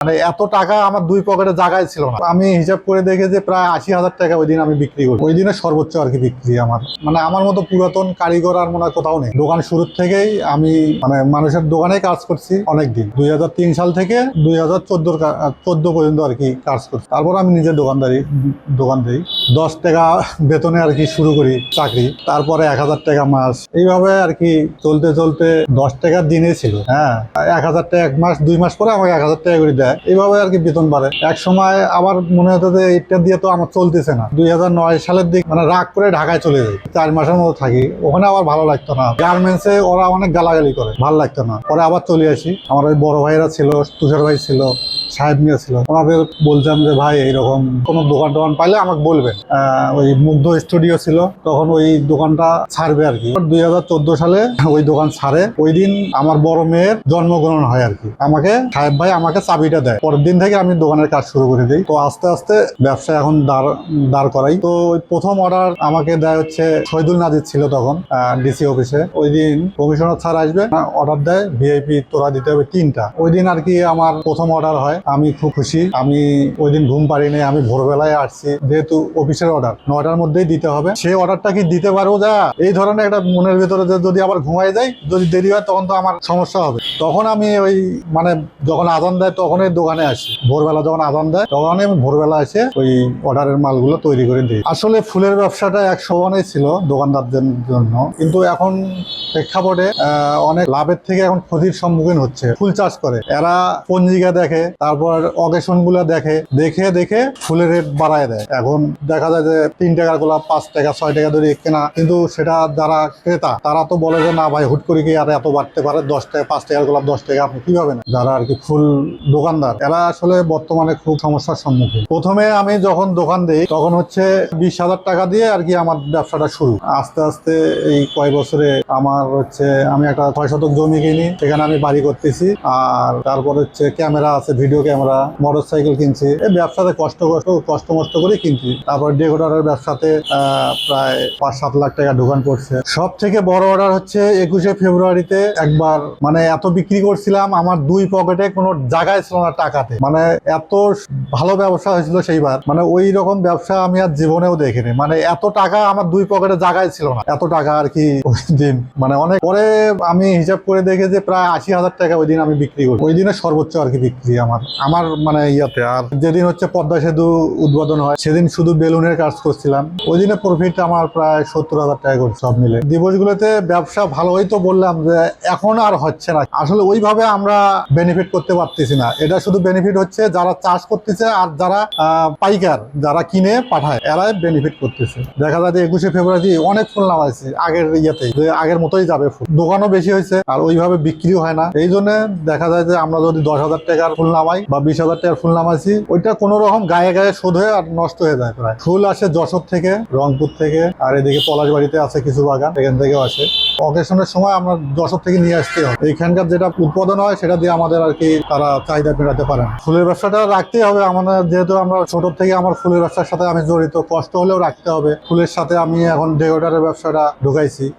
মানে এত টাকা আমার দুই পকেটে জায়গায় ছিল না। আমি হিসাব করে দেখে যে প্রায় ৮০,০০০ টাকা ওই দিন আমি বিক্রি করি। ওই দিনে সর্বোচ্চ আর কি বিক্রি আমার। মানে আমার মতো পুরাতন কারিগর আর মনে হয় কোথাও নেই। দোকান শুরুর থেকেই আমি মানে মানুষের দোকানে কাজ করছি অনেকদিন। ২০০৩ সাল থেকে ২০১৪ পর্যন্ত আর কি কাজ করছি। তারপর আমি নিজের দোকান দিই। ১০ টাকা বেতনে আর কি শুরু করি চাকরি, তারপরে ১,০০০ টাকা মাস, এইভাবে আর কি চলতে চলতে ১০ টাকার দিনে ছিল। হ্যাঁ, ১,০০০ টাকা এক মাস ২ মাস পরে আমাকে ১,০০০ টাকা করে দেয়। এইভাবে আর কি বেতন বাড়ে। এক সময় আবার মনে হতো যে এটা দিয়ে তো আমার চলতেছে না। ২০০৯ সালের দিক মানে রাগ করে ঢাকায় চলে যাই। ৪ মাসের মতো থাকি। ওখানে আবার ভালো লাগতো না। গার্মেন্টসে ওরা অনেক গালাগালি করে, ভালো লাগতো না। পরে আবার চলে আসি। আমার ওই বড় ভাইরা ছিল, তুষার ভাই ছিল, সাহেব মিয়া ছিল। ওনাদের বলতাম যে ভাই এইরকম কোনো দোকান পাইলে আমাকে বলবেন। ওই মুগ্ধ স্টুডিও ছিল তখন, ওই দোকানটা ছাড়বে আর কি। ২০১৪ সালে ওই দোকান ছাড়ে। ওই দিন আমার বড় মেয়ের জন্মগ্রহণ হয় আর কি। আমাকে সাহেব ভাই আমাকে চাবিটা দেয়। পরের দিন থেকে আমি দোকানের কাজ শুরু করে দিই। তো আস্তে আস্তে ব্যবসা এখন দাঁড় করাই। তো ওই প্রথম অর্ডার আমাকে দেয় হচ্ছে শহীদুল নাজির ছিল তখন ডিসি অফিসে। ওই দিন কমিশনার স্যার আসবে, অর্ডার দেয় ভিআইপি তোরা দিতে হবে 3টা। ওই দিন আর কি আমার প্রথম অর্ডার হয়। আমি খুব খুশি। আমি ওই দিন ঘুম পারিনি, আমি ভোরবেলায় আসছি, যেহেতু অফিসের অর্ডার 9টার মধ্যেই দিতে হবে। সেই অর্ডারটা কি দিতে পারবো যা, এই ধরনের একটা মনের ভিতরে যে যদি আবার ঘুমাই যায়, যদি দেরি হয় তখন তো আমার সমস্যা হবে। তখন আমি ওই মানে যখন আজান দেয় তখনই দোকানে আসি। ভোরবেলা যখন আজান দেয় তখনই আমি ভোরবেলা এসে ওই অর্ডারের মালগুলো তৈরি করে দিই। আসলে ফুলের ব্যবসাটা 100 ছিল দোকানদারদের জন্য, কিন্তু এখন প্রেক্ষাপটে অনেক লাভের থেকে এখন ক্ষতির সম্মুখীন হচ্ছে। ফুল চাষ করে এরা পঞ্জিকা দেখে, তারপর অকেশন গুলা দেখে ফুলের রেট বাড়ায় দেয়। এখন দেখা যায় যে 3 টাকার গোলাপ 5 টাকা 6 টাকা ধরে কেনা, কিন্তু সেটা যারা ক্রেতা তারা তো বলে যে না ভাই হুট করে কি আর এত বাড়তে পারে, 10 টাকা 5 টাকার গোলাপ 10 টাকা আপনি কিভাবে না। যারা আর কি ফুল দোকানদার এরা আসলে বর্তমানে খুব সমস্যার সম্মুখীন। প্রথমে আমি যখন দোকান দিই তখন হচ্ছে 20,000 টাকা দিয়ে আর কি আমার ব্যবসাটা শুরু। আস্তে আস্তে এই কয় বছরে আমার হচ্ছে আমি একটা 6 শতক জমি কিনি, সেখানে আমি বাড়ি করতেছি। আর তারপর হচ্ছে ক্যামেরা আছে, ভিডিও ক্যামেরা, মোটর সাইকেল কিনছি। এই ব্যবসাতে কষ্ট মষ্ট করে কিনছি। তারপর ডেকোরেটরের ব্যবসাতে প্রায় 5-7 লাখ টাকা দোকান পড়ছে। সব থেকে বড় অর্ডার হচ্ছে 21শে ফেব্রুয়ারিতে একবার, মানে এত বিক্রি করছিলাম আমার দুই পকেটে কোনো জায়গায় ছিল না টাকাতে। মানে এত ভালো ব্যবসা হয়েছিল সেইবার, মানে ওই রকম ব্যবসা আমি আর জীবনেও দেখিনি। মানে এত টাকা আমার দুই পকেটে জায়গায় ছিল না, এত টাকা আর কি ওই দিন। মানে অনেক পরে আমি হিসাব করে দেখে যে প্রায় ৮০,০০০ টাকা ওই দিন আমি বিক্রি করি। ওই দিনে সর্বোচ্চ আর কি বিক্রি আমার মানে ইয়াতে। আর যেদিন হচ্ছে পদ্মা সেতু উদ্বোধন হয় সেদিন শুধু বেলুনের কাজ করছিলাম। ওই দিনে প্রফিট আমার প্রায় ৭০,০০০ টাকা করে সব মিলে। দিবসগুলোতে ব্যবসা ভালোই তো বললাম যে এখন আর হচ্ছে না। আসলে ওইভাবে আমরা বেনিফিট করতে পারতেছি না। এটা শুধু বেনিফিট হচ্ছে যারা চাষ করতেছে আর যারা পাইকার যারা কিনে পাঠায় এরাই বেনিফিট করতেছে। দেখা যায় যে 21শে ফেব্রুয়ারি অনেক ফুল নামাইছে আগের ইয়েতে, যে আগের মতোই যাবে ফুল। দোকানও বেশি হয়েছে আর ওইভাবে বিক্রিও হয় না। এই জন্য দেখা যায় যে আমরা যদি 10,000 টাকার ফুল নামাই বা 20,000 টাকার ফুল নামাইছি, ওইটা কোনো রকম গায়ে শোধ হয়ে আর নষ্ট হয়ে যায়। প্রায় ফুল আসে যশোর থেকে, রংপুর থেকে, আর এদিকে পলাশবাড়িতে আছে কিছু বাগান, এখান থেকেও আসে। অকেশনের সময় আমরা যশোর থেকে নিয়ে আসতে হয়। এইখানকার যেটা উৎপাদন হয় সেটা দিয়ে আমাদের আর কি তারা চাহিদা মেটাতে পারেন। ফুলের ব্যবসাটা রাখতেই হবে আমাদের, যেহেতু আমরা ছোট থেকে আমার ফুলের ব্যবসার সাথে আমি জড়িত। কষ্ট হলেও রাখতে হবে। ফুলের সাথে আমি এখন ডেকোরেটরের ব্যবসাটা ঢুকাইছি।